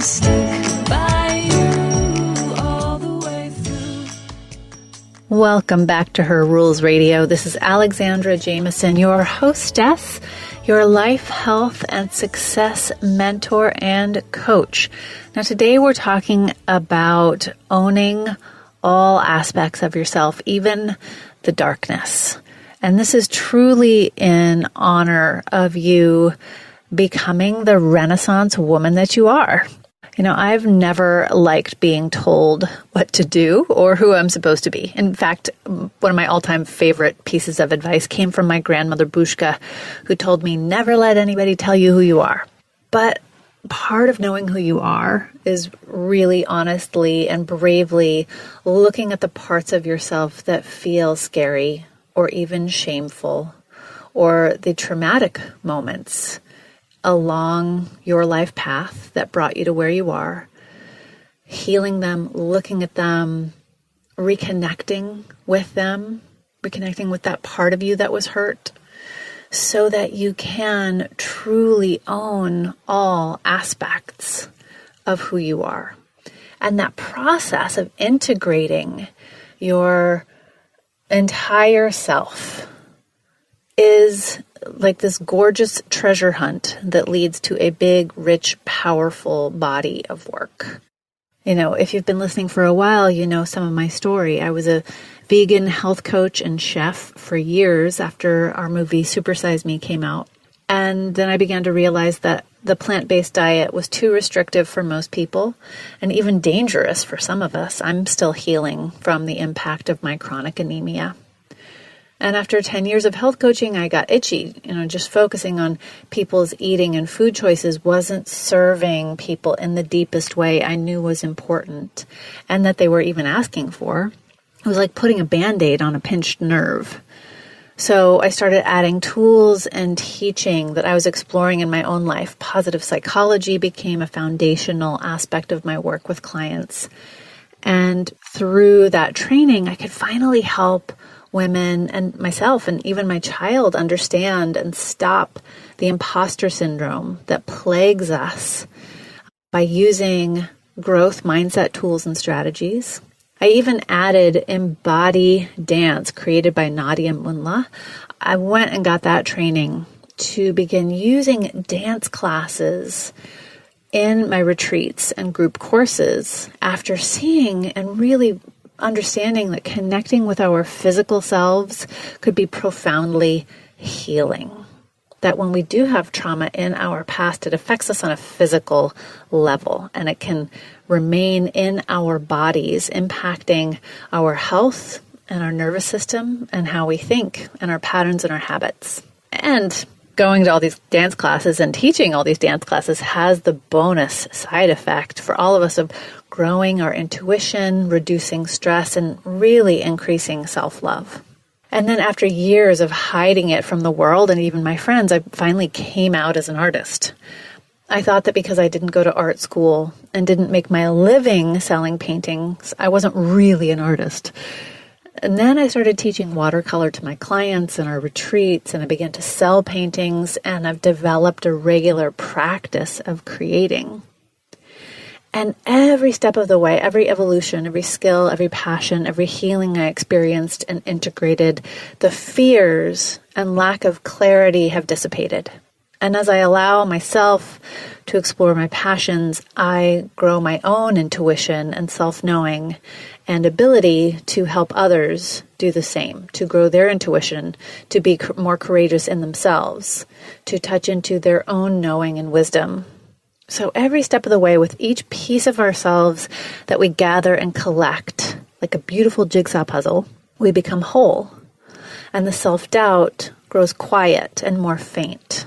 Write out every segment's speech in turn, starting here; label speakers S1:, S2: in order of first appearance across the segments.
S1: stick by you all the way through.
S2: Welcome back to Her Rules Radio. This is Alexandra Jameson, your hostess, your life, health, and success mentor and coach. Now, today we're talking about owning all aspects of yourself, even the darkness. And this is truly in honor of you becoming the Renaissance woman that you are. You know, I've never liked being told what to do or who I'm supposed to be. In fact, one of my all-time favorite pieces of advice came from my grandmother, Bushka, who told me, never let anybody tell you who you are. But part of knowing who you are is really honestly and bravely looking at the parts of yourself that feel scary or even shameful, or the traumatic moments along your life path that brought you to where you are, healing them, looking at them, reconnecting with them, reconnecting with that part of you that was hurt, so that you can truly own all aspects of who you are. And that process of integrating your entire self is like this gorgeous treasure hunt that leads to a big, rich, powerful body of work. You know, if you've been listening for a while, you know some of my story. I was a vegan health coach and chef for years after our movie Super Size Me came out. And then I began to realize that the plant-based diet was too restrictive for most people and even dangerous for some of us. I'm still healing from the impact of my chronic anemia. And after 10 years of health coaching, I got itchy. You know, just focusing on people's eating and food choices wasn't serving people in the deepest way I knew was important and that they were even asking for. It was like putting a Band-Aid on a pinched nerve. So I started adding tools and teaching that I was exploring in my own life. Positive psychology became a foundational aspect of my work with clients. And through that training, I could finally help women and myself and even my child understand and stop the imposter syndrome that plagues us by using growth mindset tools and strategies. I even added embody dance created by Nadia Munla. I went and got that training to begin using dance classes in my retreats and group courses after seeing and really understanding that connecting with our physical selves could be profoundly healing. That when we do have trauma in our past, it affects us on a physical level, and it can remain in our bodies, impacting our health and our nervous system and how we think and our patterns and our habits. And going to all these dance classes and teaching all these dance classes has the bonus side effect for all of us of growing our intuition, reducing stress, and really increasing self-love. And then after years of hiding it from the world and even my friends, I finally came out as an artist. I thought that because I didn't go to art school and didn't make my living selling paintings, I wasn't really an artist. And then I started teaching watercolor to my clients in our retreats, and I began to sell paintings, and I've developed a regular practice of creating. And every step of the way, every evolution, every skill, every passion, every healing I experienced and integrated, the fears and lack of clarity have dissipated. And as I allow myself to explore my passions, I grow my own intuition and self-knowing and ability to help others do the same, to grow their intuition, to be more courageous in themselves, to touch into their own knowing and wisdom. So every step of the way, with each piece of ourselves that we gather and collect, like a beautiful jigsaw puzzle, we become whole. And the self-doubt grows quiet and more faint.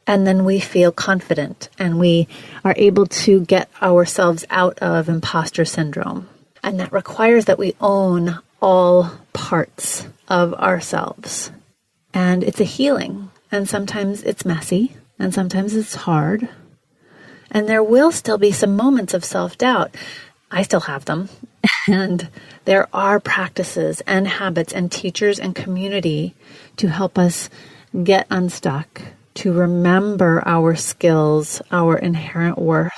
S2: And then we feel confident and we are able to get ourselves out of imposter syndrome. And that requires that we own all parts of ourselves. And it's a healing. And sometimes it's messy and sometimes it's hard. And there will still be some moments of self-doubt. I still have them. And there are practices and habits and teachers and community to help us get unstuck, to remember our skills, our inherent worth,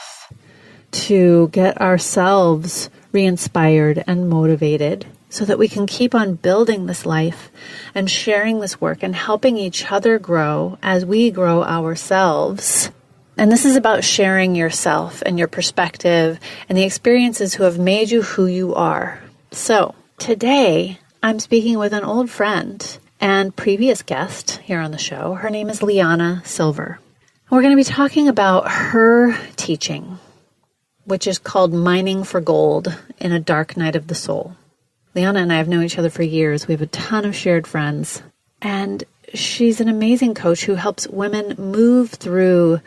S2: to get ourselves re-inspired and motivated so that we can keep on building this life and sharing this work and helping each other grow as we grow ourselves. And this is about sharing yourself and your perspective and the experiences who have made you who you are. So today I'm speaking with an old friend and previous guest here on the show. Her name is Liyana Silver. We're going to be talking about her teaching, which is called Mining for Gold in a Dark Night of the Soul. Liyana and I have known each other for years. We have a ton of shared friends. And she's an amazing coach who helps women move through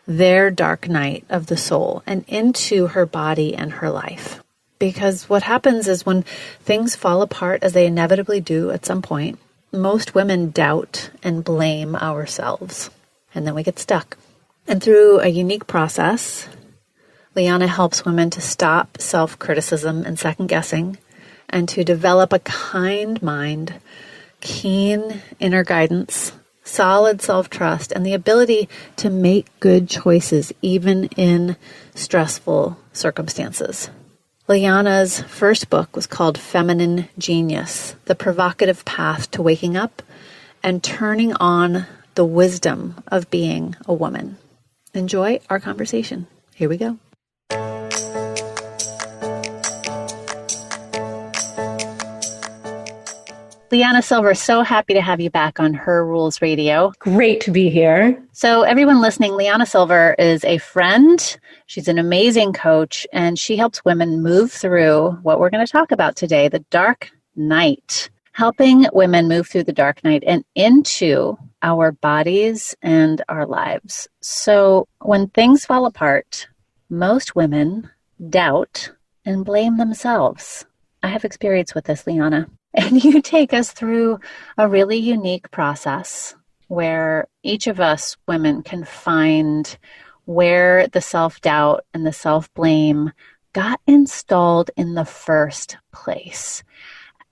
S2: their dark night of the soul and into her body and her life. Because what happens is when things fall apart, as they inevitably do at some point, most women doubt and blame ourselves. And then we get stuck. And through a unique process, Liyana helps women to stop self-criticism and second-guessing and to develop a kind mind, keen inner guidance, solid self-trust, and the ability to make good choices even in stressful circumstances. Liyana's first book was called Feminine Genius, The Provocative Path to Waking Up and Turning on the Wisdom of Being a Woman. Enjoy our conversation. Here we go. Liyana Silver, so happy to have you back on Her Rules Radio.
S3: Great to be here.
S2: So everyone listening, Liyana Silver is a friend. She's an amazing coach, and she helps women move through what we're going to talk about today, the dark night, helping women move through the dark night and into our bodies and our lives. So when things fall apart, most women doubt and blame themselves. I have experience with this, Liyana. And you take us through a really unique process where each of us women can find where the self-doubt and the self-blame got installed in the first place.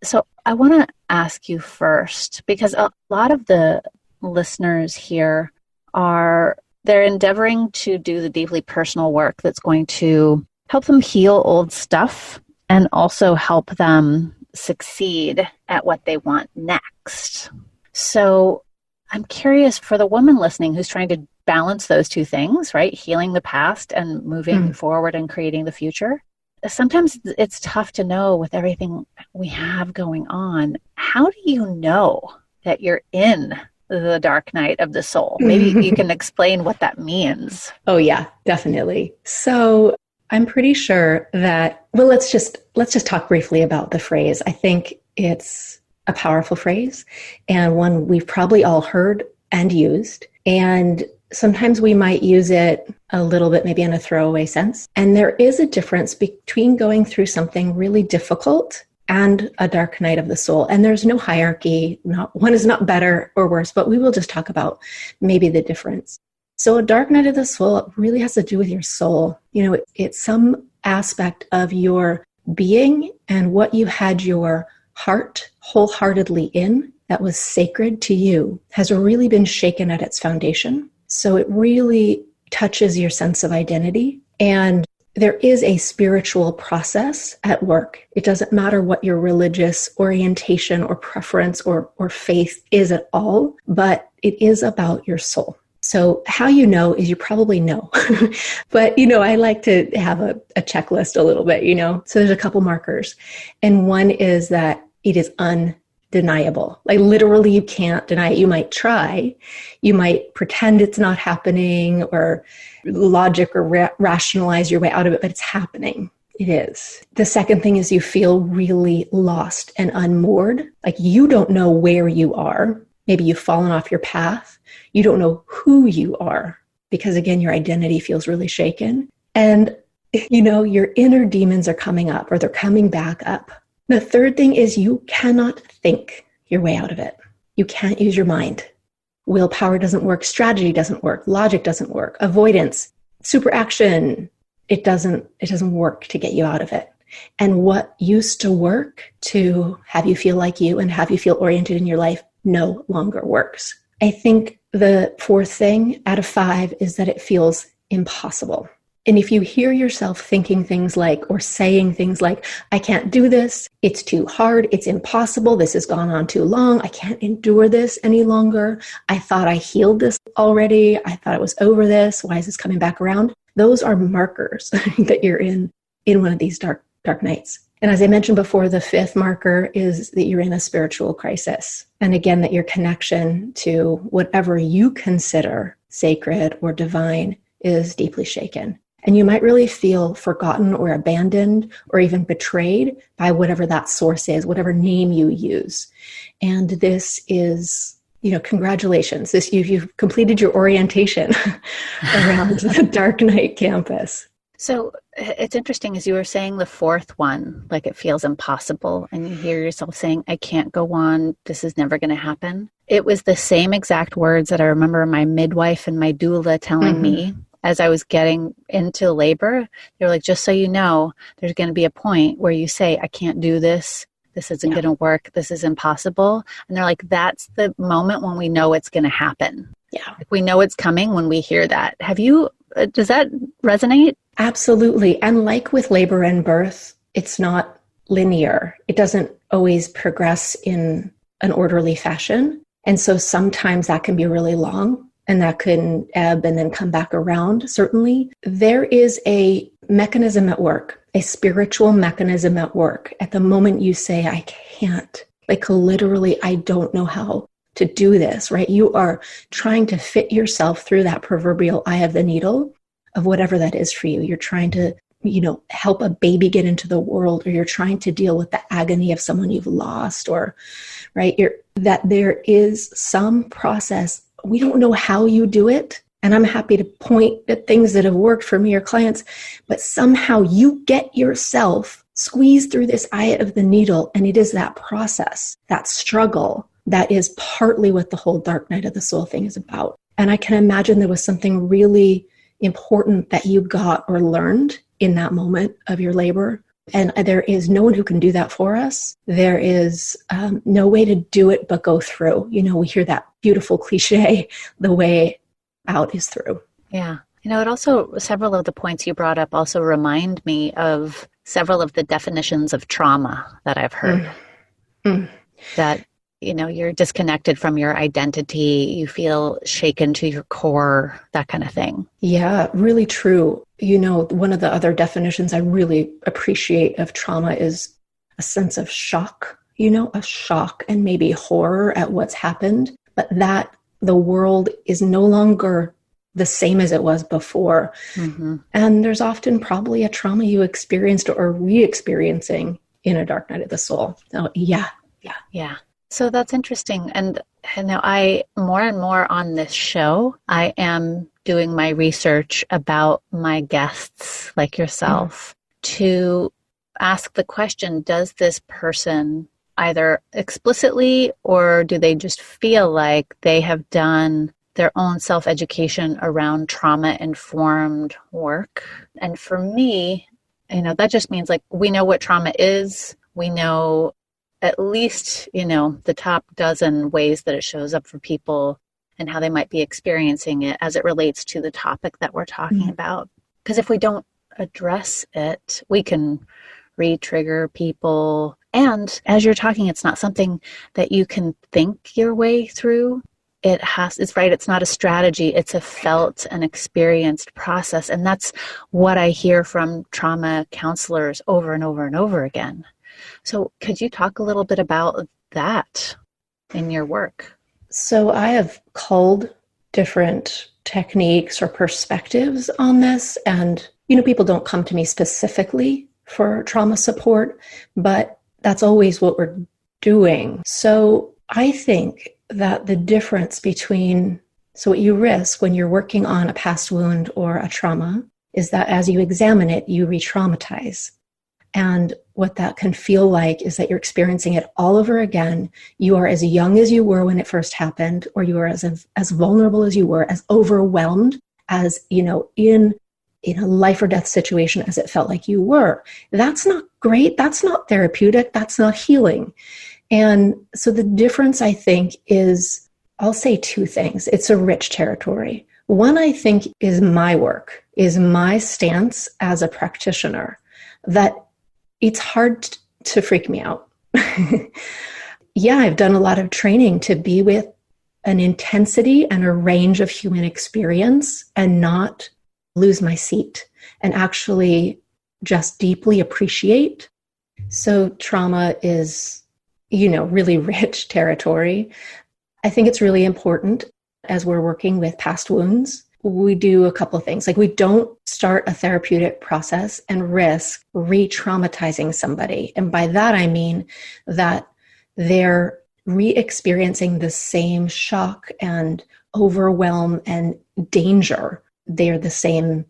S2: So I want to ask you first, because a lot of the listeners here they're endeavoring to do the deeply personal work that's going to help them heal old stuff and also help them succeed at what they want next. So I'm curious for the woman listening who's trying to balance those two things, right? Healing the past and moving forward and creating the future. Sometimes it's tough to know with everything we have going on. How do you know that you're in the dark night of the soul? Maybe you can explain what that means.
S3: Oh yeah, definitely. So I'm pretty sure that, well, let's just talk briefly about the phrase. I think it's a powerful phrase and one we've probably all heard and used. And sometimes we might use it a little bit, maybe in a throwaway sense. And there is a difference between going through something really difficult and a dark night of the soul. And there's no hierarchy. One is not better or worse, but we will just talk about maybe the difference. So a dark night of the soul really has to do with your soul. You know, it's some aspect of your being and what you had your heart wholeheartedly in that was sacred to you has really been shaken at its foundation. So it really touches your sense of identity. And there is a spiritual process at work. It doesn't matter what your religious orientation or preference or faith is at all, but it is about your soul. So how you know is you probably know. But, I like to have a checklist a little bit, So there's a couple markers. And one is that it is undeniable. Like literally you can't deny it. You might try. You might pretend it's not happening or logic or rationalize your way out of it, but it's happening. It is. The second thing is you feel really lost and unmoored. Like you don't know where you are. Maybe you've fallen off your path. You don't know who you are because, again, your identity feels really shaken. And, your inner demons are coming up or they're coming back up. The third thing is you cannot think your way out of it. You can't use your mind. Willpower doesn't work. Strategy doesn't work. Logic doesn't work. Avoidance, super action. It doesn't work to get you out of it. And what used to work to have you feel like you and have you feel oriented in your life no longer works. I think the fourth thing out of 5 is that it feels impossible. And if you hear yourself thinking things like, or saying things like, I can't do this, it's too hard, it's impossible, this has gone on too long, I can't endure this any longer, I thought I healed this already, I thought it was over this, why is this coming back around? Those are markers that you're in one of these dark nights. And as I mentioned before, the fifth marker is that you're in a spiritual crisis. And again, that your connection to whatever you consider sacred or divine is deeply shaken. And you might really feel forgotten or abandoned or even betrayed by whatever that source is, whatever name you use. And this is, congratulations. You've completed your orientation around the Dark Night campus.
S2: So it's interesting, as you were saying the fourth one, like it feels impossible, and you hear yourself saying, I can't go on, this is never going to happen. It was the same exact words that I remember my midwife and my doula telling me as I was getting into labor. They were like, just so you know, there's going to be a point where you say, I can't do this. This isn't going to work. This is impossible. And they're like, that's the moment when we know it's going to happen.
S3: Yeah.
S2: Like we know it's coming when we hear that. Does that resonate?
S3: Absolutely. And like with labor and birth, it's not linear. It doesn't always progress in an orderly fashion. And so sometimes that can be really long and that can ebb and then come back around. Certainly, there is a mechanism at work, a spiritual mechanism at work. At the moment you say, I can't, like literally, I don't know how to do this, right? You are trying to fit yourself through that proverbial eye of the needle of whatever that is for you. You're trying to, help a baby get into the world, or you're trying to deal with the agony of someone you've lost, or, right, that there is some process. We don't know how you do it. And I'm happy to point at things that have worked for me or clients, but somehow you get yourself squeezed through this eye of the needle. And it is that process, that struggle, that is partly what the whole Dark Night of the Soul thing is about. And I can imagine there was something really important that you got or learned in that moment of your labor. And there is no one who can do that for us. There is no way to do it but go through. We hear that beautiful cliche, the way out is through.
S2: Yeah. It also, several of the points you brought up also remind me of several of the definitions of trauma that I've heard. That, you're disconnected from your identity, you feel shaken to your core, that kind of thing.
S3: Yeah, really true. One of the other definitions I really appreciate of trauma is a sense of shock, a shock and maybe horror at what's happened, but that the world is no longer the same as it was before. And there's often probably a trauma you experienced or are re-experiencing in a Dark Night of the Soul. So yeah.
S2: So that's interesting. And now I, more and more on this show, I am doing my research about my guests like yourself to ask the question, does this person either explicitly or do they just feel like they have done their own self-education around trauma-informed work? And for me, that just means like we know what trauma is. We know at least, the top dozen ways that it shows up for people and how they might be experiencing it as it relates to the topic that we're talking about. Because if we don't address it, we can re-trigger people. And as you're talking, it's not something that you can think your way through. It's not a strategy. It's a felt and experienced process. And that's what I hear from trauma counselors over and over and over again. So could you talk a little bit about that in your work?
S3: So I have culled different techniques or perspectives on this. And, people don't come to me specifically for trauma support, but that's always what we're doing. So I think that the difference between, so what you risk when you're working on a past wound or a trauma is that as you examine it, you re-traumatize. And what that can feel like is that you're experiencing it all over again. You are as young as you were when it first happened, or you are as vulnerable as you were, as overwhelmed as, in a life or death situation as it felt like you were. That's not great. That's not therapeutic. That's not healing. And so the difference, I think, is, I'll say two things. It's a rich territory. One, I think, is my work, is my stance as a practitioner that it's hard to freak me out. Yeah, I've done a lot of training to be with an intensity and a range of human experience and not lose my seat and actually just deeply appreciate. So trauma is, really rich territory. I think it's really important as we're working with past wounds. We do a couple of things. Like, we don't start a therapeutic process and risk re-traumatizing somebody. And by that, I mean that they're re-experiencing the same shock and overwhelm and danger. They're the same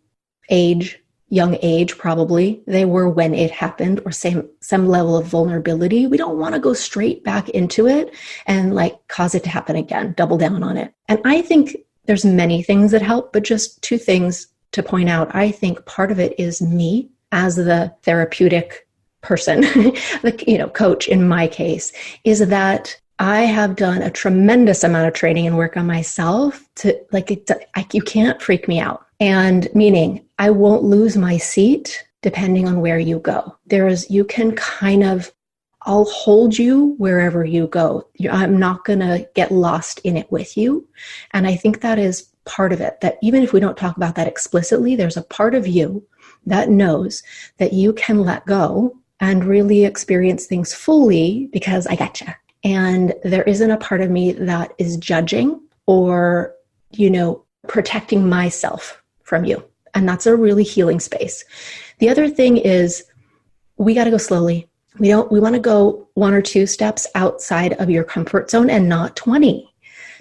S3: age, young age probably, they were when it happened, or some level of vulnerability. We don't want to go straight back into it and cause it to happen again, double down on it. And I think there's many things that help, but just two things to point out. I think part of it is me as the therapeutic person, the coach in my case, is that I have done a tremendous amount of training and work on myself to you can't freak me out. And meaning I won't lose my seat depending on where you go. I'll hold you wherever you go. I'm not going to get lost in it with you. And I think that is part of it, that even if we don't talk about that explicitly, there's a part of you that knows that you can let go and really experience things fully because I gotcha. And there isn't a part of me that is judging or, protecting myself from you. And that's a really healing space. The other thing is we got to go slowly. We want to go 1 or 2 steps outside of your comfort zone and not 20,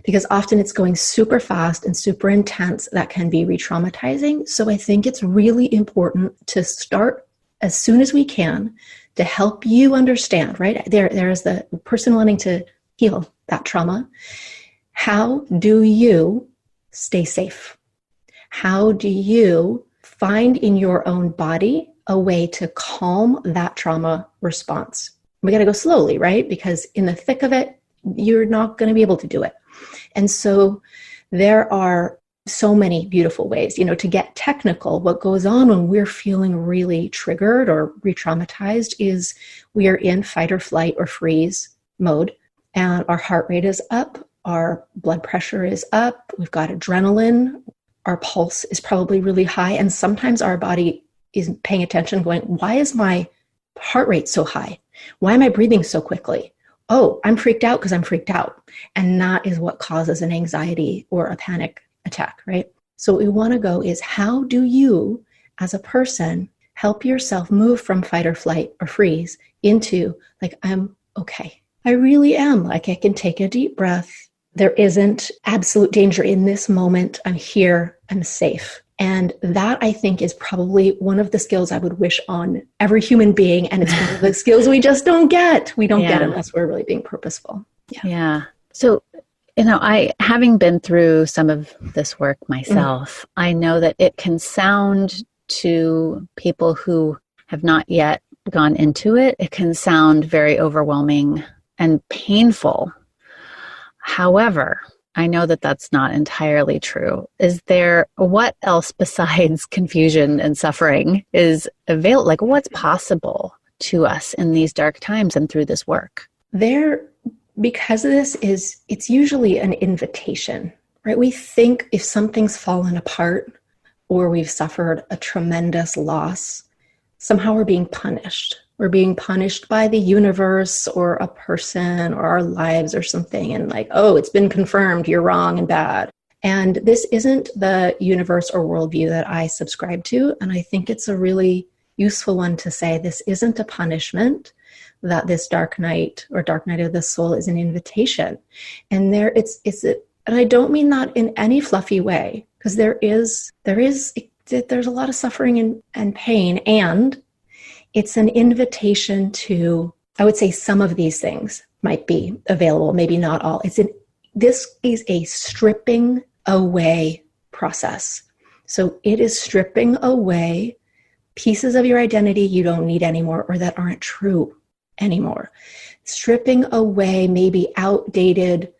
S3: because often it's going super fast and super intense. That can be re-traumatizing. So I think it's really important to start as soon as we can to help you understand, right? There is the person wanting to heal that trauma. How do you stay safe? How do you find in your own body a way to calm that trauma response? We got to go slowly, right? Because in the thick of it, you're not going to be able to do it. And so there are so many beautiful ways, to get technical. What goes on when we're feeling really triggered or re-traumatized is we are in fight or flight or freeze mode, and our heart rate is up, our blood pressure is up, we've got adrenaline, our pulse is probably really high, and sometimes our body is paying attention going, why is my heart rate so high? Why am I breathing so quickly? Oh, I'm freaked out because I'm freaked out. And that is what causes an anxiety or a panic attack, right? So what we want to go is, how do you as a person help yourself move from fight or flight or freeze into I'm okay. I really am. I can take a deep breath. There isn't absolute danger in this moment. I'm here. I'm safe. And that, I think, is probably one of the skills I would wish on every human being. And it's one of the skills we just don't get. We don't get unless we're really being purposeful.
S2: Yeah. So, having been through some of this work myself, I know that it can sound to people who have not yet gone into it, it can sound very overwhelming and painful. However, I know that that's not entirely true. Is there, what else besides confusion and suffering is available? What's possible to us in these dark times and through this work?
S3: Because of this it's usually an invitation, right? We think if something's fallen apart or we've suffered a tremendous loss, somehow we're being punished. We're being punished by the universe or a person or our lives or something. And it's been confirmed, you're wrong and bad. And this isn't the universe or worldview that I subscribe to. And I think it's a really useful one to say, this isn't a punishment, that this dark night or dark night of the soul is an invitation. And and I don't mean that in any fluffy way, because there's a lot of suffering and pain, and it's an invitation to, I would say some of these things might be available, maybe not all. This is a stripping away process. So it is stripping away pieces of your identity you don't need anymore or that aren't true anymore. Stripping away maybe outdated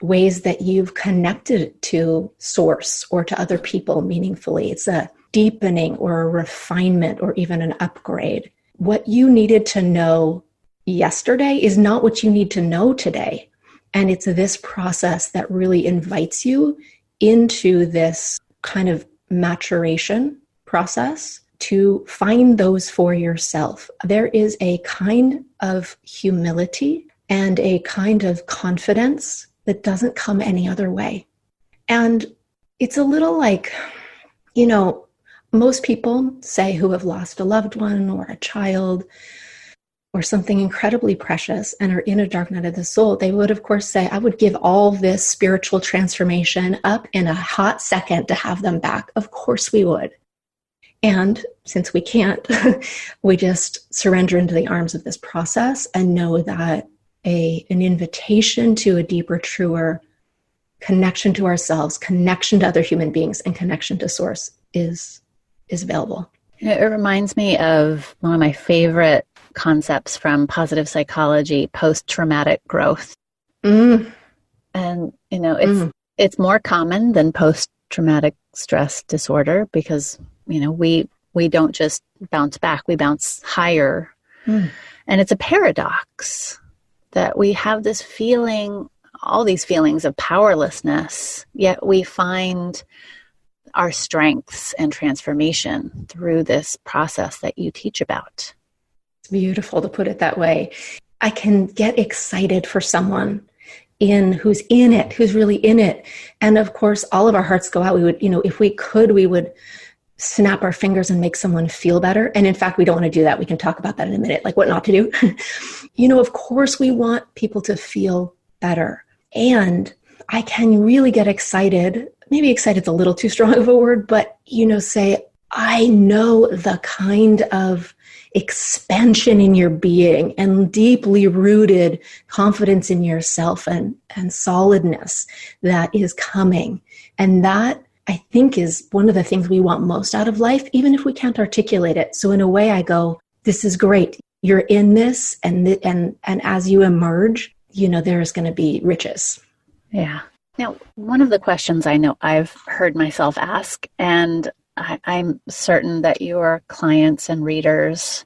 S3: ways that you've connected to source or to other people meaningfully. It's deepening or a refinement or even an upgrade. What you needed to know yesterday is not what you need to know today. And it's this process that really invites you into this kind of maturation process to find those for yourself. There is a kind of humility and a kind of confidence that doesn't come any other way. And it's a little like, most people say who have lost a loved one or a child or something incredibly precious and are in a dark night of the soul, they would, of course, say, I would give all this spiritual transformation up in a hot second to have them back. Of course we would. And since we can't, we just surrender into the arms of this process and know that an invitation to a deeper, truer connection to ourselves, connection to other human beings, and connection to source is available.
S2: It reminds me of one of my favorite concepts from positive psychology, post-traumatic growth. And, it's more common than post-traumatic stress disorder because, we don't just bounce back, we bounce higher. And it's a paradox that we have this feeling, all these feelings of powerlessness, yet we find our strengths and transformation through this process that you teach about.
S3: It's beautiful to put it that way. I can get excited for someone who's in it, who's really in it. And of course, all of our hearts go out. We would, if we could, we would snap our fingers and make someone feel better. And in fact, we don't want to do that. We can talk about that in a minute, like what not to do. Of course, we want people to feel better. And I can really get excited. Maybe excited's a little too strong of a word, but, say, I know the kind of expansion in your being and deeply rooted confidence in yourself and solidness that is coming. And that, I think, is one of the things we want most out of life, even if we can't articulate it. So in a way, I go, this is great. You're in this, and as you emerge, there is going to be riches.
S2: Yeah. Now, one of the questions I know I've heard myself ask, and I'm certain that your clients and readers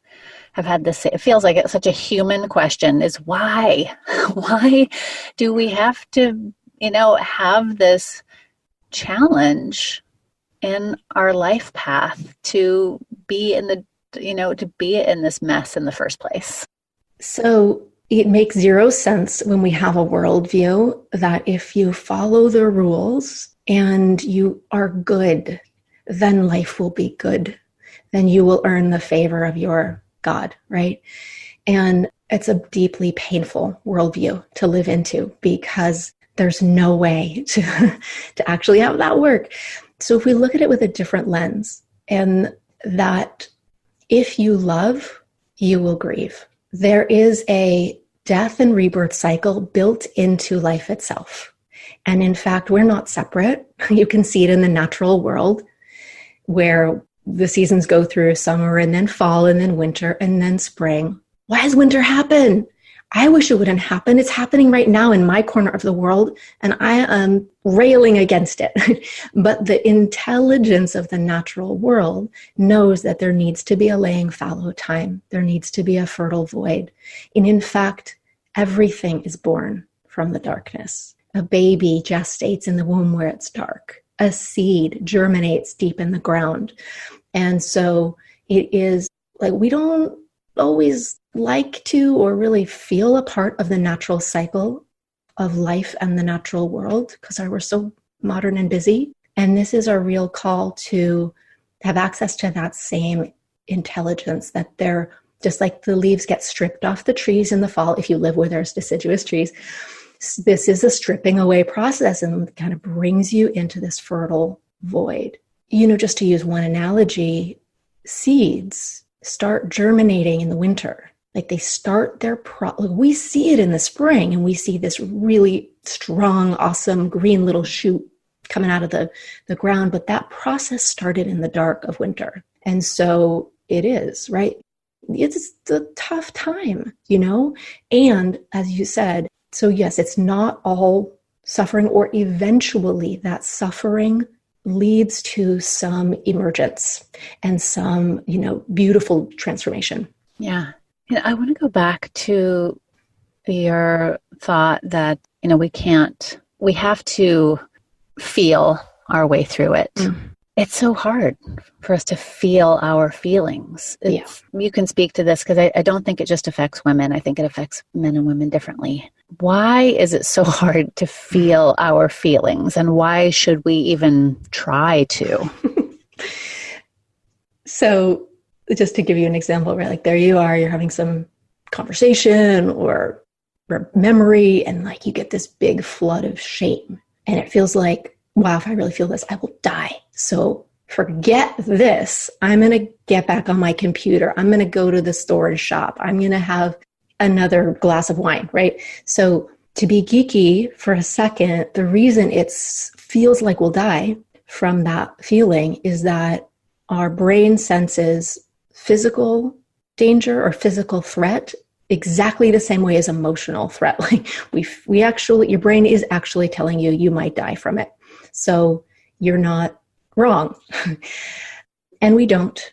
S2: have had this, it feels like it's such a human question, is why? Why do we have to, have this challenge in our life path to be in this mess in the first place?
S3: So it makes zero sense when we have a worldview that if you follow the rules and you are good, then life will be good. Then you will earn the favor of your God, right? And it's a deeply painful worldview to live into because there's no way to actually have that work. So if we look at it with a different lens, and that if you love, you will grieve. There is a death and rebirth cycle built into life itself. And in fact, we're not separate. You can see it in the natural world where the seasons go through summer and then fall and then winter and then spring. Why does winter happen? I wish it wouldn't happen. It's happening right now in my corner of the world, and I am railing against it. But the intelligence of the natural world knows that there needs to be a laying fallow time. There needs to be a fertile void. And in fact, everything is born from the darkness. A baby gestates in the womb where it's dark. A seed germinates deep in the ground. And so it is like we don't always like to or really feel a part of the natural cycle of life and the natural world because we're so modern and busy. And this is our real call to have access to that same intelligence, that they're just like the leaves get stripped off the trees in the fall. If you live where there's deciduous trees, this is a stripping away process and kind of brings you into this fertile void. Just to use one analogy, seeds start germinating in the winter. Like they start we see it in the spring and we see this really strong, awesome green little shoot coming out of the ground. But that process started in the dark of winter. And so it is, right? It's a tough time, And as you said, so yes, it's not all suffering, or eventually that suffering leads to some emergence and some, beautiful transformation.
S2: Yeah. I want to go back to your thought that, we have to feel our way through it. It's so hard for us to feel our feelings. You can speak to this because I don't think it just affects women. I think it affects men and women differently. Why is it so hard to feel our feelings, and why should we even try to?
S3: So just to give you an example, right? Like there you are, you're having some conversation or memory, and like you get this big flood of shame, and it feels like, wow, if I really feel this, I will die. So forget this. I'm going to get back on my computer. I'm going to go to the store and shop. I'm going to have another glass of wine, right? So to be geeky for a second, the reason it feels like we'll die from that feeling is that our brain senses physical danger or physical threat exactly the same way as emotional threat. Like we actually, your brain is actually telling you you might die from it. So you're not wrong. And we don't.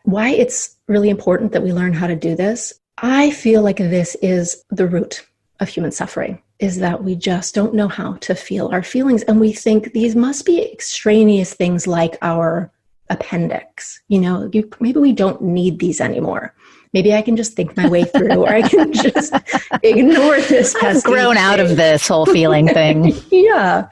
S3: Why it's really important that we learn how to do this, I feel like this is the root of human suffering, is that we just don't know how to feel our feelings. And we think these must be extraneous things like our appendix. Maybe we don't need these anymore. Maybe I can just think my way through, or I can just ignore this.
S2: I've grown out of this whole feeling thing.
S3: Yeah.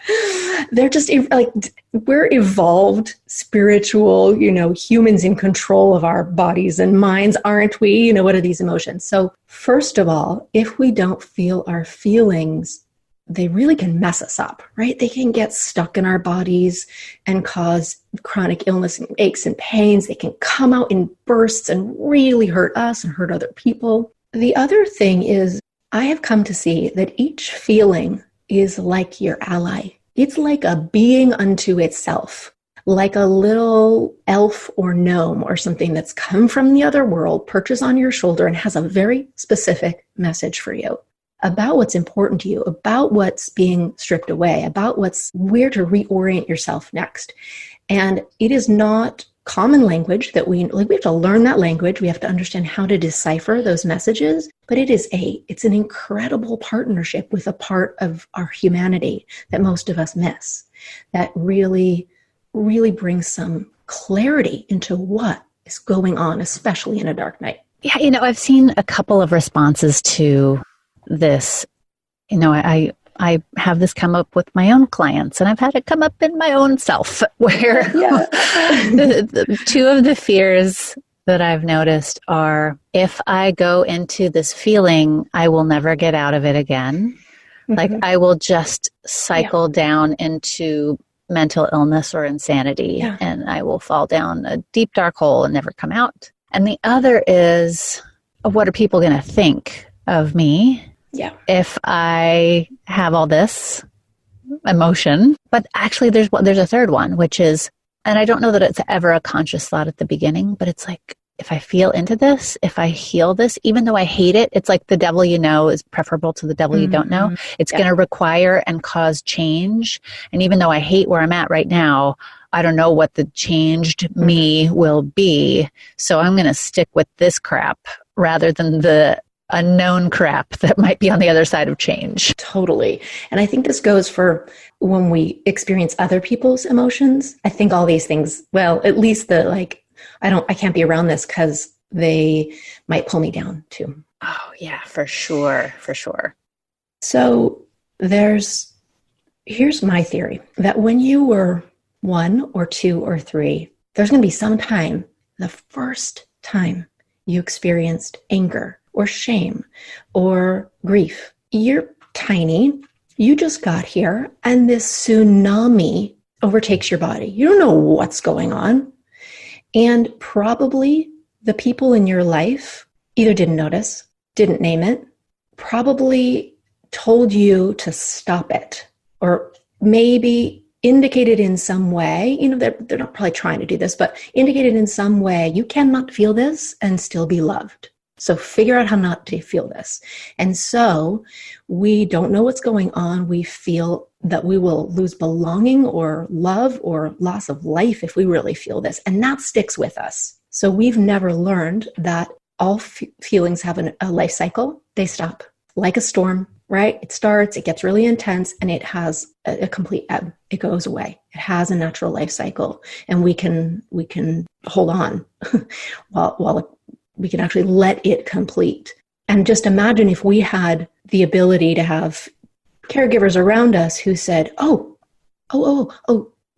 S3: They're just like, we're evolved, spiritual, humans in control of our bodies and minds, aren't we? What are these emotions? So first of all, if we don't feel our feelings, they really can mess us up, right? They can get stuck in our bodies and cause chronic illness and aches and pains. They can come out in bursts and really hurt us and hurt other people. The other thing is, I have come to see that each feeling is like your ally. It's like a being unto itself, like a little elf or gnome or something that's come from the other world, perches on your shoulder, and has a very specific message for you about what's important to you, about what's being stripped away, about where to reorient yourself next. And it is not common language that we have to learn that language. We have to understand how to decipher those messages, but it's an incredible partnership with a part of our humanity that most of us miss, that really, really brings some clarity into what is going on, especially in a dark night.
S2: Yeah, I've seen a couple of responses to this. I have this come up with my own clients, and I've had it come up in my own self, where the two of the fears that I've noticed are, if I go into this feeling, I will never get out of it again. Mm-hmm. Like I will just cycle down into mental illness or insanity, and I will fall down a deep, dark hole and never come out. And the other is, what are people going to think of me if I have all this emotion? But actually there's a third one, which is, and I don't know that it's ever a conscious thought at the beginning, but it's like, if I feel into this, if I heal this, even though I hate it, it's like the devil you know is preferable to the devil you don't know. It's going to require and cause change. And even though I hate where I'm at right now, I don't know what the changed me will be. So I'm going to stick with this crap rather than the unknown crap that might be on the other side of change.
S3: Totally. And I think this goes for when we experience other people's emotions. I think all these things, well, at least I can't be around this because they might pull me down too.
S2: Oh yeah, for sure. For sure.
S3: So here's my theory, that when you were 1 or 2 or 3, there's going to be some time, the first time you experienced anger or shame or grief. You're tiny. You just got here, and this tsunami overtakes your body. You don't know what's going on. And probably the people in your life either didn't notice, didn't name it, probably told you to stop it, or maybe indicated in some way, they're not probably trying to do this, but indicated in some way, you cannot feel this and still be loved. So figure out how not to feel this. And so we don't know what's going on. We feel that we will lose belonging or love or loss of life if we really feel this. And that sticks with us. So we've never learned that all feelings have a life cycle. They stop like a storm, right? It starts, it gets really intense, and it has a complete ebb. It goes away. It has a natural life cycle, and we can hold on while we can actually let it complete. And just imagine if we had the ability to have caregivers around us who said,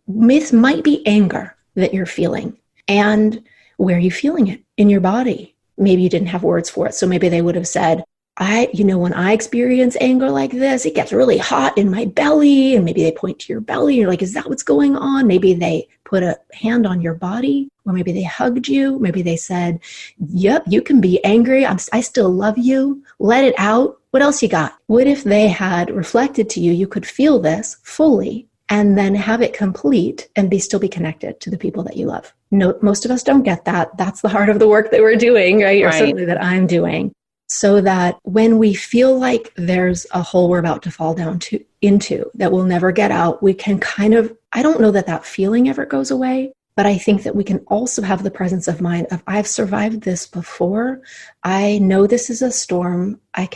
S3: this might be anger that you're feeling. And where are you feeling it? In your body. Maybe you didn't have words for it. So maybe they would have said, when I experience anger like this, it gets really hot in my belly. And maybe they point to your belly. You're like, is that what's going on? Maybe they put a hand on your body, or maybe they hugged you. Maybe they said, yep, you can be angry. I still love you. Let it out. What else you got? What if they had reflected to you, you could feel this fully and then have it complete and still be connected to the people that you love? No, most of us don't get that. That's the heart of the work that we're doing, right? Or certainly that I'm doing. So that when we feel like there's a hole we're about to fall down into that we'll never get out, we can I don't know that feeling ever goes away, but I think that we can also have the presence of mind of, I've survived this before. I know this is a storm. I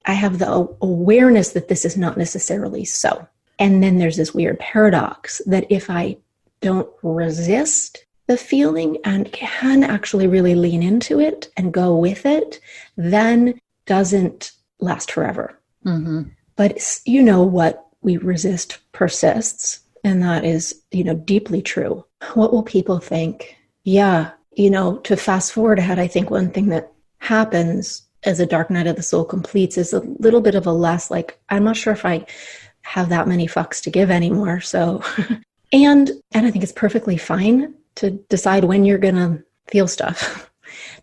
S3: have the awareness that this is not necessarily so. And then there's this weird paradox that if I don't resist the feeling and can actually really lean into it and go with it, then doesn't last forever. Mm-hmm. But what we resist persists. And that is, deeply true. What will people think? Yeah. To fast forward ahead, I think one thing that happens as a dark night of the soul completes is a little bit of a less I'm not sure if I have that many fucks to give anymore. So, and I think it's perfectly fine to decide when you're going to feel stuff.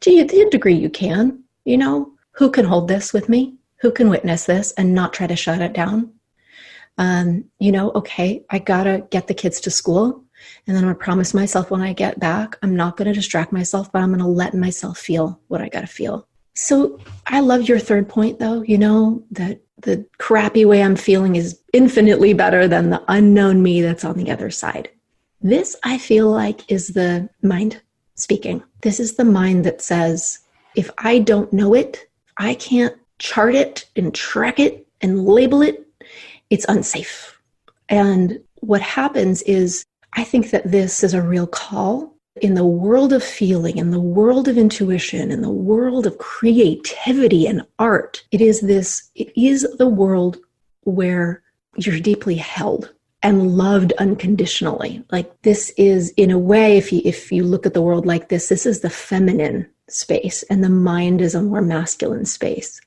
S3: To a degree you can, who can hold this with me? Who can witness this and not try to shut it down? Okay, I got to get the kids to school. And then I'm going to promise myself when I get back, I'm not going to distract myself, but I'm going to let myself feel what I got to feel. So I love your third point though, that the crappy way I'm feeling is infinitely better than the unknown me that's on the other side. This, I feel like, is the mind speaking. This is the mind that says, if I don't know it, I can't chart it and track it and label it, it's unsafe. And what happens is, I think that this is a real call in the world of feeling, in the world of intuition, in the world of creativity and art. It is the world where you're deeply held and loved unconditionally. This is, in a way, if you look at the world like this is the feminine space, and the mind is a more masculine space.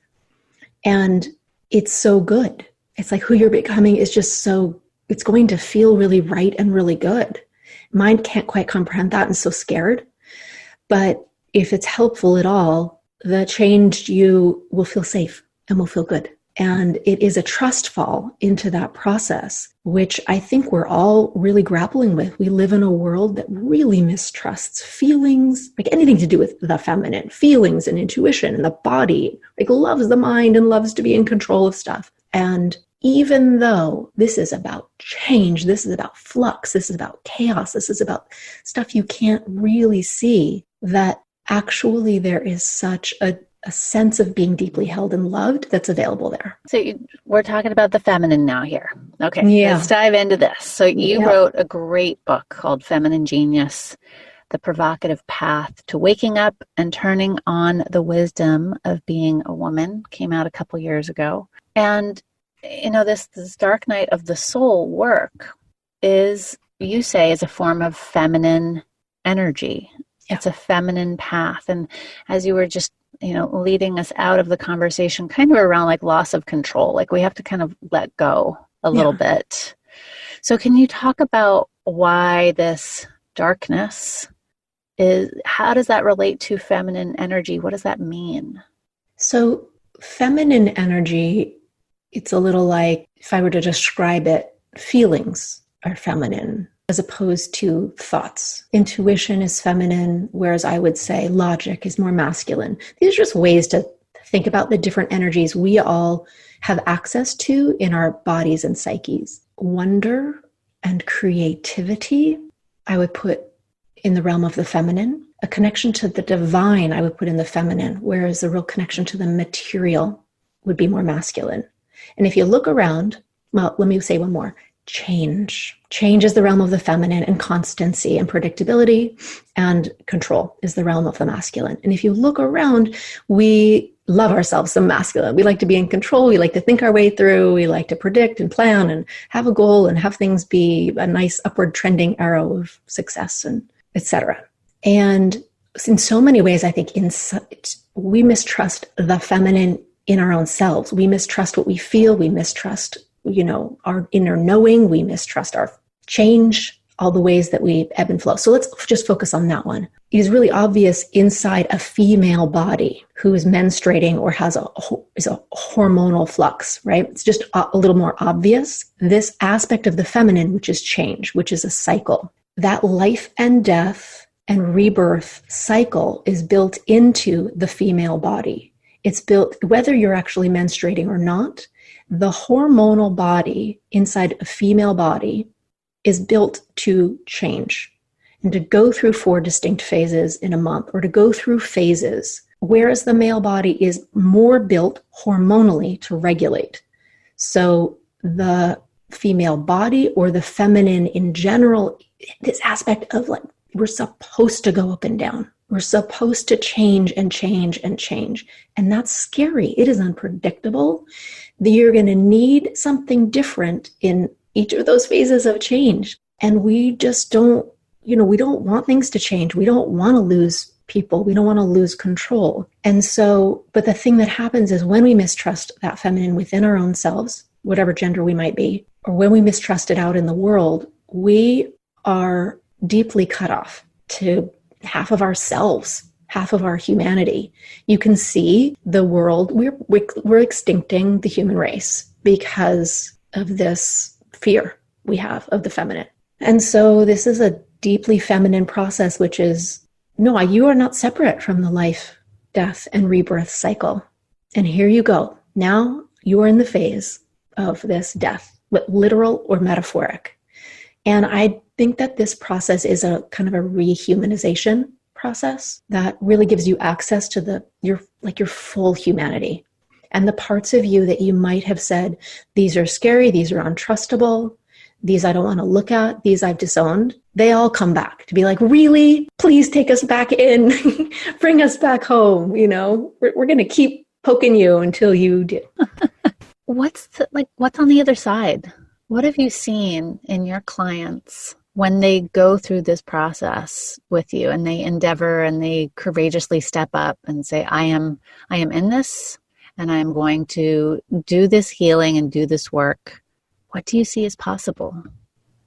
S3: And it's so good. It's like who you're becoming is just it's going to feel really right and really good. Mind can't quite comprehend that and so scared. But if it's helpful at all, the changed you will feel safe and will feel good. And it is a trust fall into that process, which I think we're all really grappling with. We live in a world that really mistrusts feelings, anything to do with the feminine, feelings and intuition and the body, loves the mind and loves to be in control of stuff. And even though this is about change, this is about flux, this is about chaos, this is about stuff you can't really see, that actually there is such a sense of being deeply held and loved that's available there.
S2: So we're talking about the feminine now here. Okay,
S3: yeah.
S2: Let's dive into this. So you wrote a great book called Feminine Genius, The Provocative Path to Waking Up and Turning on the Wisdom of Being a Woman. Came out a couple years ago. And, this dark night of the soul work is, you say, is a form of feminine energy. Yeah. It's a feminine path. And as you were just leading us out of the conversation kind of around loss of control, we have to kind of let go a little bit. So can you talk about why this darkness how does that relate to feminine energy? What does that mean?
S3: So feminine energy, it's a little like, if I were to describe it, feelings are feminine. as opposed to thoughts. Intuition is feminine, whereas I would say logic is more masculine. These are just ways to think about the different energies we all have access to in our bodies and psyches. Wonder and creativity, I would put in the realm of the feminine. A connection to the divine, I would put in the feminine, whereas the real connection to the material would be more masculine. And if you look around, well, let me say one more. Change. Change is the realm of the feminine, and constancy and predictability and control is the realm of the masculine. And if you look around, we love ourselves some masculine. We like to be in control. We like to think our way through. We like to predict and plan and have a goal and have things be a nice upward trending arrow of success and etc. And in so many ways, I think we mistrust the feminine in our own selves. We mistrust what we feel. We mistrust our inner knowing, we mistrust our change, all the ways that we ebb and flow. So let's just focus on that one. It is really obvious inside a female body who is menstruating or is a hormonal flux, right? It's just a little more obvious. This aspect of the feminine, which is change, which is a cycle, that life and death and rebirth cycle is built into the female body. It's built, whether you're actually menstruating or not, the hormonal body inside a female body is built to change and to go through 4 distinct phases in a month, or to go through phases, whereas the male body is more built hormonally to regulate. So the female body, or the feminine in general, this aspect of like, we're supposed to go up and down. We're supposed to change and change and change. And that's scary. It is unpredictable. You're going to need something different in each of those phases of change. And we just don't, we don't want things to change. We don't want to lose people. We don't want to lose control. And so, but the thing that happens is when we mistrust that feminine within our own selves, whatever gender we might be, or when we mistrust it out in the world, we are deeply cut off to half of ourselves, half of our humanity. You can see the world, we're extincting the human race because of this fear we have of the feminine. And so this is a deeply feminine process, which is, no, you are not separate from the life, death, and rebirth cycle. And here you go. Now you are in the phase of this death, literal or metaphoric. And I think that this process is a kind of a rehumanization process that really gives you access to your full humanity. And the parts of you that you might have said, these are scary, these are untrustable, these I don't want to look at, these I've disowned, they all come back to be like, really? Please take us back in, bring us back home. We're going to keep poking you until you do.
S2: What's on the other side? What have you seen in your clients when they go through this process with you and they endeavor and they courageously step up and say, I am in this and I'm going to do this healing and do this work? What do you see as possible?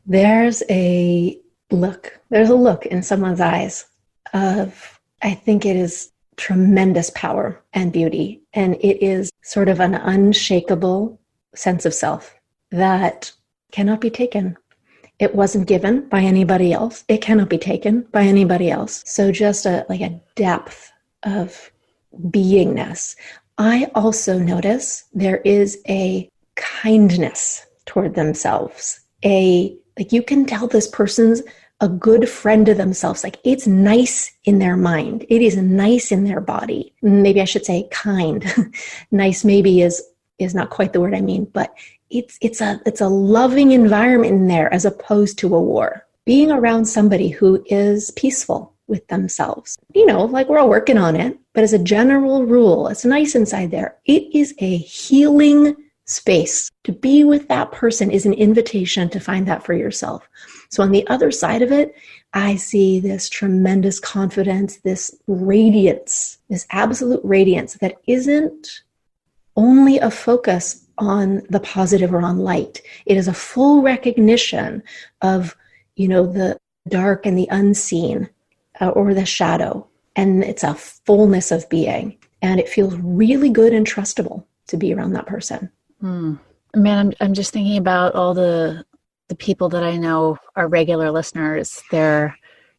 S3: There's a look in someone's eyes of, I think it is tremendous power and beauty. And it is sort of an unshakable sense of self that cannot be taken. It wasn't given by anybody else. It cannot be taken by anybody else. So just a depth of beingness. I also notice there is a kindness toward themselves. You can tell this person's a good friend to themselves. Like, it's nice in their mind. It is nice in their body. Maybe I should say kind. Nice maybe is not quite the word I mean, but it's a loving environment in there as opposed to a war. Being around somebody who is peaceful with themselves. We're all working on it, but as a general rule, it's nice inside there. It is a healing space. To be with that person is an invitation to find that for yourself. So on the other side of it, I see this tremendous confidence, this radiance, this absolute radiance that isn't only a focus on the positive or on light. It is a full recognition of, the dark and the unseen or the shadow. And it's a fullness of being. And it feels really good and trustable to be around that person.
S2: Man, I'm just thinking about all the the people that I know are regular listeners. They're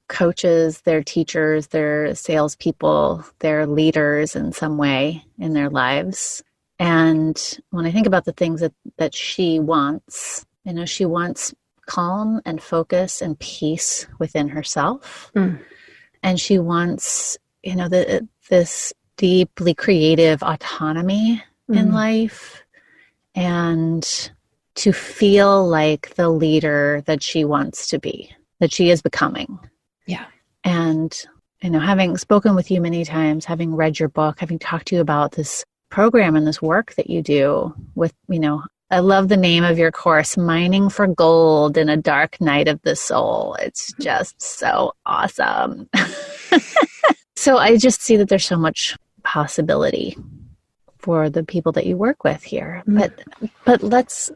S2: coaches, they're teachers, they're salespeople, they're leaders in some way in their lives. And when I think about the things that she wants, she wants calm and focus and peace within herself. And she wants, this deeply creative autonomy in life, and to feel like the leader that she wants to be, that she is becoming.
S3: Yeah.
S2: And, having spoken with you many times, having read your book, having talked to you about this program and this work that you do with, I love the name of your course, Mining for Gold in a Dark Night of the Soul. It's just so awesome. So I just see that there's so much possibility for the people that you work with here. But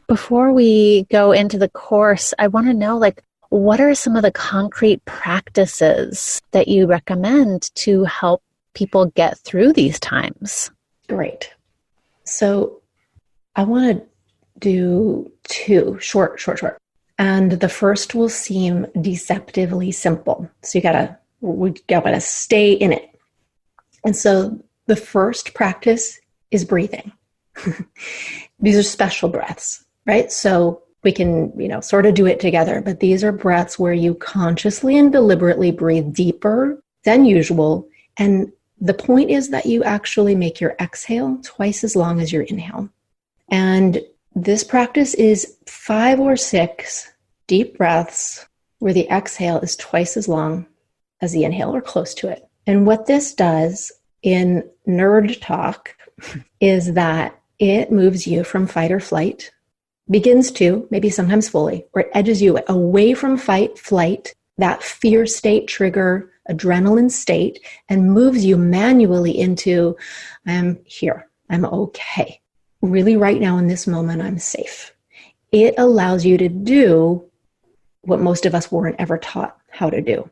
S2: before we go into the course, I want to know, what are some of the concrete practices that you recommend to help people get through these times?
S3: Great. So I want to do two short. And the first will seem deceptively simple. So we gotta stay in it. And so the first practice is breathing. These are special breaths, right? So we can, sort of do it together, but these are breaths where you consciously and deliberately breathe deeper than usual. And the point is that you actually make your exhale twice as long as your inhale. And this practice is 5 or 6 deep breaths where the exhale is twice as long as the inhale, or close to it. And what this does in nerd talk is that it moves you from fight or flight, begins to, maybe sometimes fully, or it edges you away from fight, flight, that fear state, trigger, adrenaline state, and moves you manually into, I'm here, I'm okay. Really right now in this moment, I'm safe. It allows you to do what most of us weren't ever taught how to do.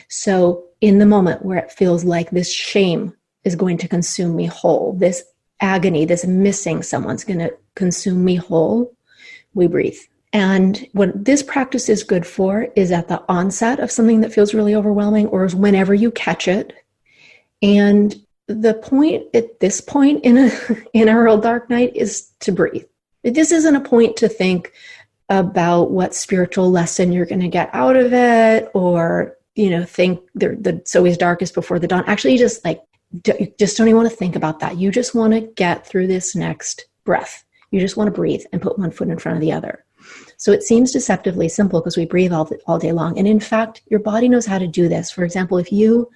S3: So in the moment where it feels like this shame is going to consume me whole, this agony, this missing someone's going to consume me whole, we breathe. And what this practice is good for is at the onset of something that feels really overwhelming, or is whenever you catch it. And the point at this point in a real dark night is to breathe. This isn't a point to think about what spiritual lesson you're going to get out of it, or think it's always darkest before the dawn. Actually, you just don't even want to think about that. You just want to get through this next breath. You just want to breathe and put one foot in front of the other. So it seems deceptively simple because we breathe all day long. And in fact, your body knows how to do this. For example, if you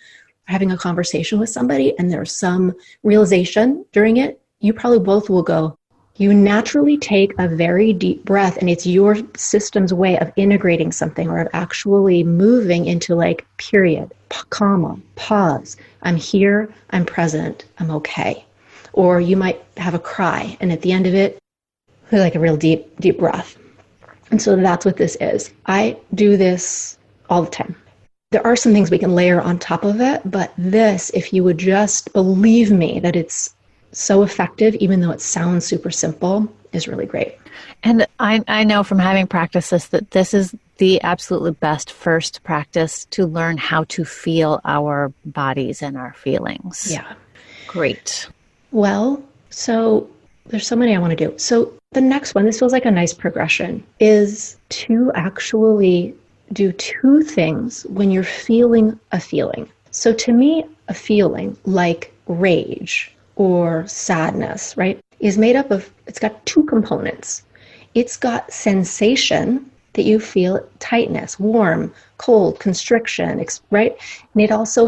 S3: are having a conversation with somebody and there's some realization during it, you probably both will go, you naturally take a very deep breath, and it's your system's way of integrating something, or of actually moving into period, comma, pause. I'm here, I'm present, I'm okay. Or you might have a cry, and at the end of it, a real deep breath. And so that's what this is. I do this all the time. There are some things we can layer on top of it, but this, if you would just believe me that it's so effective, even though it sounds super simple, is really great.
S2: And I know from having practiced this that this is the absolutely best first practice to learn how to feel our bodies and our feelings.
S3: Yeah.
S2: Great.
S3: Well, so there's so many I want to do. So the next one, this feels like a nice progression, is to actually do 2 things when you're feeling a feeling. So to me, a feeling like rage or sadness, right, is made up of, it's got 2 components. It's got sensation that you feel, tightness, warm, cold, constriction, right? And it also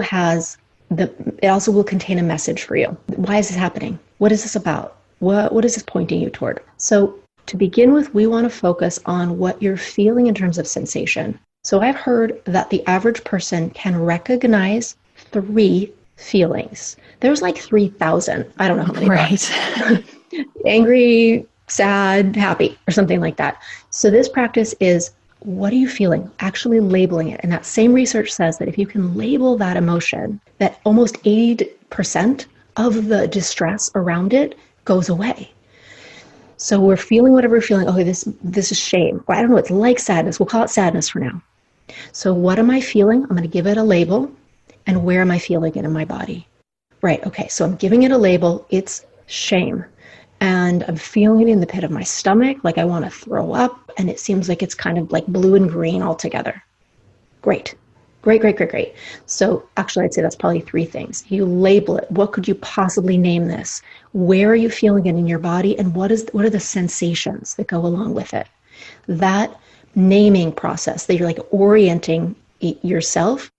S3: will contain a message for you. Why is this happening? What is this about? What is this pointing you toward? So to begin with, we want to focus on what you're feeling in terms of sensation. So I've heard that the average person can recognize 3 feelings. There's 3,000. I don't know how many.
S2: Right.
S3: Angry, sad, happy, or something like that. So this practice is, what are you feeling? Actually labeling it. And that same research says that if you can label that emotion, that almost 80% of the distress around it goes away. So we're feeling whatever we're feeling. Okay, this is shame. Or I don't know, it's like sadness. We'll call it sadness for now. So what am I feeling? I'm going to give it a label. And where am I feeling it in my body? Right, okay, so I'm giving it a label. It's shame. And I'm feeling it in the pit of my stomach, like I want to throw up. And it seems like it's kind of like blue and green all together. Great. Great. So actually, I'd say that's probably 3 things. You label it. What could you possibly name this? Where are you feeling it in your body? And what are the sensations that go along with it? That naming process that you're like orienting yourself,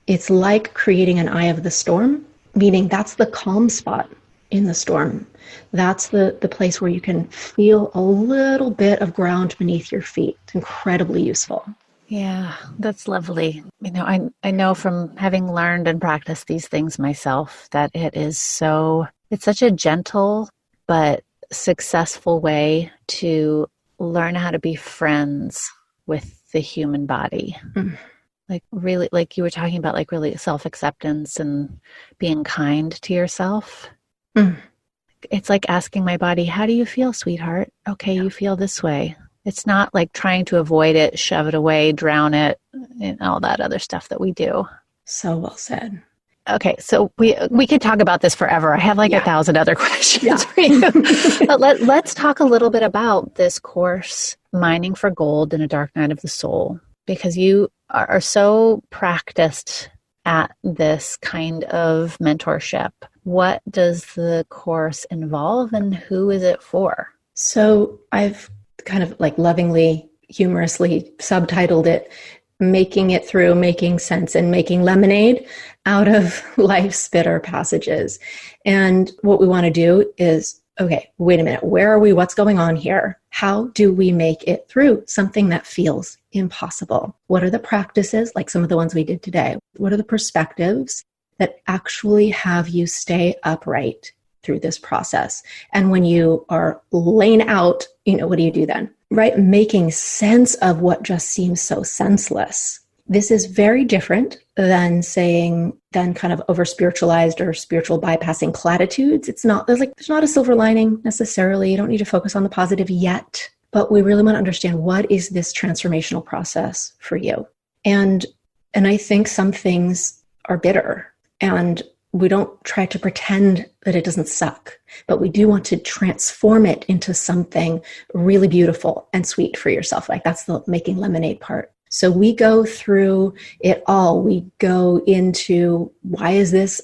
S3: it's like creating an eye of the storm, meaning that's the calm spot in the storm. That's the place where you can feel a little bit of ground beneath your feet. It's incredibly useful.
S2: Yeah, that's lovely. I know from having learned and practiced these things myself that it's such a gentle but successful way to learn how to be friends with the human body. Mm. Like really, like you were talking about, like really self-acceptance and being kind to yourself. Mm. It's like asking my body, how do you feel, sweetheart? Okay, you feel this way. It's not like trying to avoid it, shove it away, drown it, and all that other stuff that we do.
S3: So well said.
S2: Okay, so we could talk about this forever. I have like 1,000 other questions for you. But let's talk a little bit about this course, Mining for Gold in a Dark Night of the Soul, because you are so practiced at this kind of mentorship. What does the course involve and who is it for?
S3: So I've kind of like lovingly, humorously subtitled it, Making It Through, Making Sense, and Making Lemonade out of life's bitter passages. And what we want to do is, okay, wait a minute, where are we? What's going on here? How do we make it through something that feels impossible? What are the practices, like some of the ones we did today? What are the perspectives that actually have you stay upright through this process? And when you are laying out, what do you do then? Right? Making sense of what just seems so senseless. This is very different than kind of over spiritualized or spiritual bypassing platitudes. There's not a silver lining necessarily. You don't need to focus on the positive yet, but we really want to understand, what is this transformational process for you? And I think some things are bitter, and we don't try to pretend that it doesn't suck, but we do want to transform it into something really beautiful and sweet for yourself. Like that's the making lemonade part. So we go through it all. We go into, why is this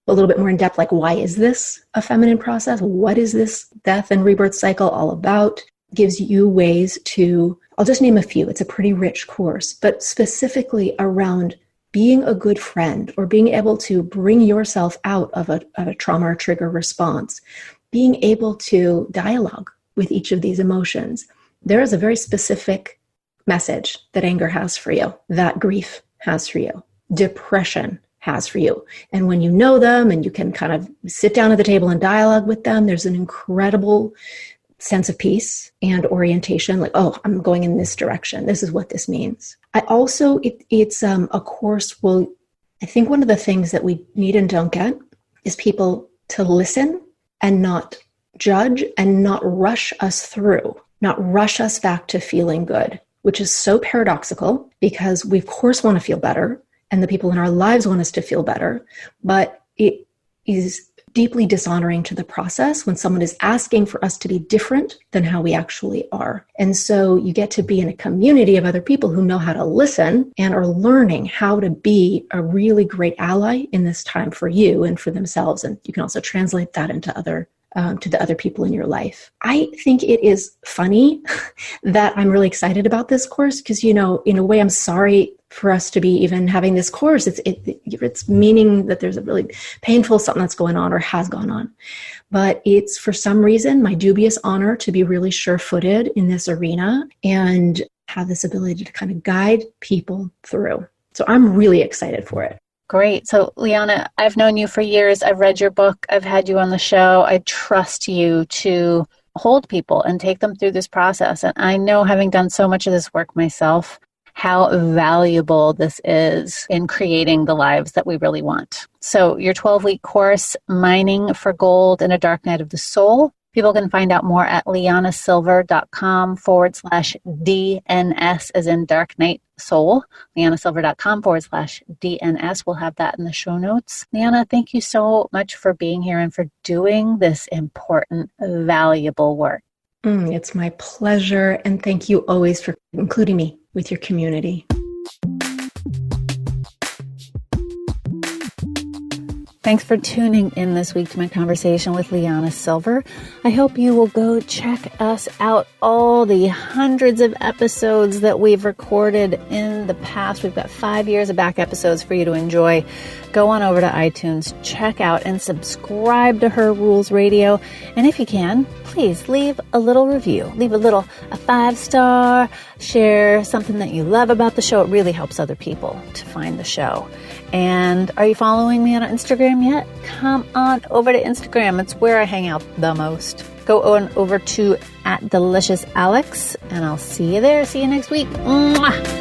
S3: a little bit more in depth? Like, why is this a feminine process? What is this death and rebirth cycle all about? Gives you ways to, I'll just name a few. It's a pretty rich course, but specifically around being a good friend, or being able to bring yourself out of a trauma or trigger response, being able to dialogue with each of these emotions. There is a very specific message that anger has for you, that grief has for you, depression has for you. And when you know them and you can kind of sit down at the table and dialogue with them, there's an incredible sense of peace and orientation, like, oh, I'm going in this direction. This is what this means. I also, it's a course. I think one of the things that we need and don't get is people to listen and not judge and not rush us through, not rush us back to feeling good, which is so paradoxical because we of course want to feel better and the people in our lives want us to feel better, but it is deeply dishonoring to the process when someone is asking for us to be different than how we actually are. And so you get to be in a community of other people who know how to listen and are learning how to be a really great ally in this time for you and for themselves. And you can also translate that into to the other people in your life. I think it is funny that I'm really excited about this course because, in a way, I'm sorry for us to be even having this course. It's meaning that there's a really painful something that's going on or has gone on. But it's, for some reason, my dubious honor to be really sure-footed in this arena and have this ability to kind of guide people through. So I'm really excited for it.
S2: Great. So, Liyana, I've known you for years. I've read your book. I've had you on the show. I trust you to hold people and take them through this process. And I know, having done so much of this work myself, how valuable this is in creating the lives that we really want. So your 12-week course, Mining for Gold in a Dark Night of the Soul, People can find out more at liyanasilver.com/DNS, as in Dark Night Soul. liyanasilver.com/DNS. We'll have that in the show notes. Liyana, thank you so much for being here and for doing this important, valuable work.
S3: It's my pleasure. And thank you always for including me with your community.
S2: Thanks for tuning in this week to my conversation with Liyana Silver. I hope you will go check us out, all the hundreds of episodes that we've recorded in the past. We've got 5 years of back episodes for you to enjoy. Go on over to iTunes, check out and subscribe to Her Rules Radio. And if you can, please leave a little review. Leave a 5-star, share something that you love about the show. It really helps other people to find the show. And are you following me on Instagram yet? Come on over to Instagram. It's where I hang out the most. Go on over to @DeliciousAlex, and I'll see you there. See you next week. Mwah!